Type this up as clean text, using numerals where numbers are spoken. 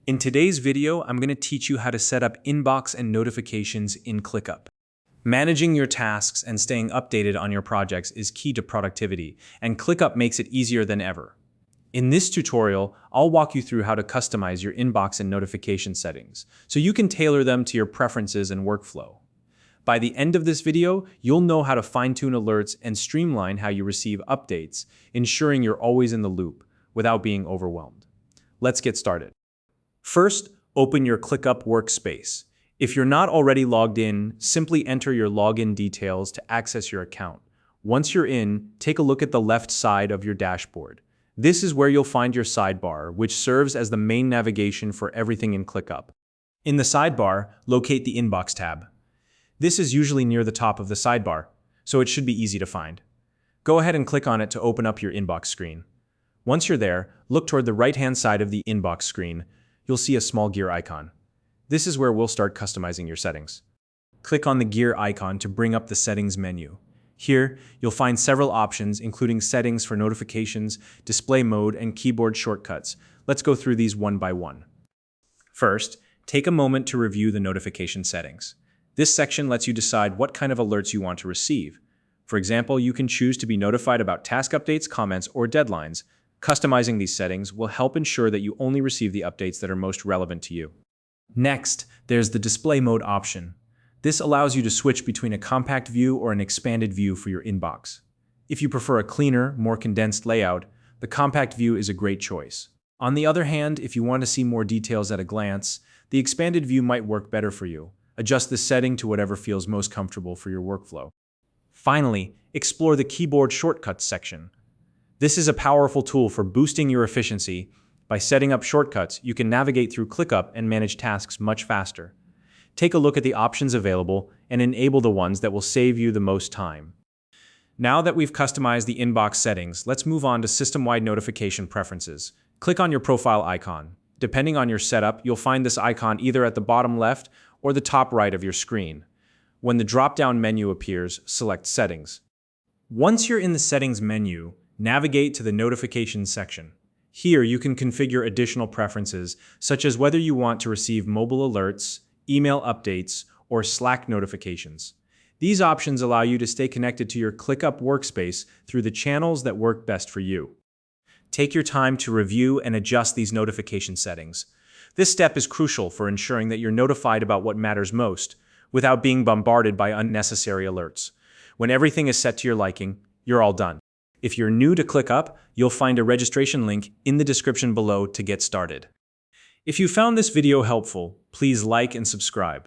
In today's video, I'm going to teach you how to set up inbox and notifications in ClickUp. Managing your tasks and staying updated on your projects is key to productivity, and ClickUp makes it easier than ever. In this tutorial, I'll walk you through how to customize your inbox and notification settings, so you can tailor them to your preferences and workflow. By the end of this video, you'll know how to fine-tune alerts and streamline how you receive updates, ensuring you're always in the loop without being overwhelmed. Let's get started. First, open your ClickUp workspace. If you're not already logged in, simply enter your login details to access your account. Once you're in, take a look at the left side of your dashboard. This is where you'll find your sidebar, which serves as the main navigation for everything in ClickUp. In the sidebar, locate the Inbox tab. This is usually near the top of the sidebar, so it should be easy to find. Go ahead and click on it to open up your inbox screen. Once you're there, look toward the right-hand side of the inbox screen. You'll see a small gear icon. This is where we'll start customizing your settings. Click on the gear icon to bring up the settings menu. Here, you'll find several options, including settings for notifications, display mode, and keyboard shortcuts. Let's go through these one by one. First, take a moment to review the notification settings. This section lets you decide what kind of alerts you want to receive. For example, you can choose to be notified about task updates, comments, or deadlines. Customizing these settings will help ensure that you only receive the updates that are most relevant to you. Next, there's the display mode option. This allows you to switch between a compact view or an expanded view for your inbox. If you prefer a cleaner, more condensed layout, the compact view is a great choice. On the other hand, if you want to see more details at a glance, the expanded view might work better for you. Adjust this setting to whatever feels most comfortable for your workflow. Finally, explore the keyboard shortcuts section. This is a powerful tool for boosting your efficiency. By setting up shortcuts, you can navigate through ClickUp and manage tasks much faster. Take a look at the options available and enable the ones that will save you the most time. Now that we've customized the inbox settings, let's move on to system-wide notification preferences. Click on your profile icon. Depending on your setup, you'll find this icon either at the bottom left or the top right of your screen. When the drop-down menu appears, select Settings. Once you're in the Settings menu, navigate to the Notifications section. Here, you can configure additional preferences, such as whether you want to receive mobile alerts, email updates, or Slack notifications. These options allow you to stay connected to your ClickUp workspace through the channels that work best for you. Take your time to review and adjust these notification settings. This step is crucial for ensuring that you're notified about what matters most, without being bombarded by unnecessary alerts. When everything is set to your liking, you're all done. If you're new to ClickUp, you'll find a registration link in the description below to get started. If you found this video helpful, please like and subscribe.